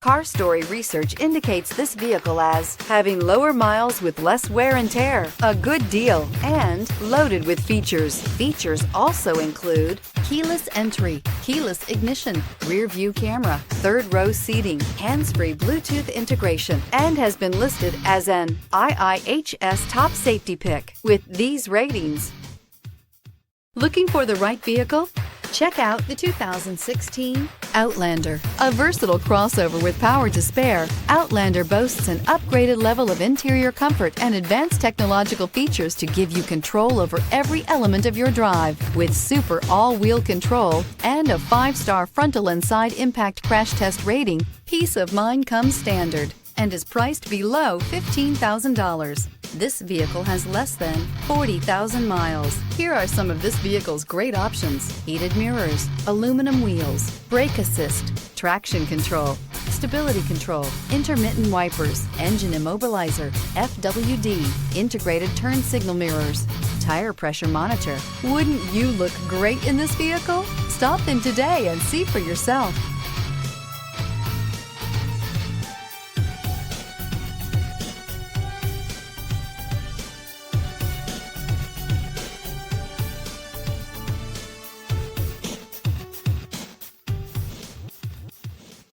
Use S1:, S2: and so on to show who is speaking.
S1: Car Story research indicates this vehicle as having lower miles with less wear and tear, a good deal, and loaded with features. Features also include keyless entry, keyless ignition, rear view camera, third row seating, hands-free Bluetooth integration, and has been listed as an IIHS top safety pick with these ratings. Looking for the right vehicle? Check out the 2016 Outlander. A versatile crossover with power to spare, Outlander boasts an upgraded level of interior comfort and advanced technological features to give you control over every element of your drive. With super all-wheel control and a 5-star frontal and side impact crash test rating, peace of mind comes standard and is priced below $15,000. This vehicle has less than 40,000 miles. Here are some of this vehicle's great options: heated mirrors, aluminum wheels, brake assist, traction control, stability control, intermittent wipers, engine immobilizer, FWD, integrated turn signal mirrors, tire pressure monitor. Wouldn't you look great in this vehicle? Stop in today and see for yourself.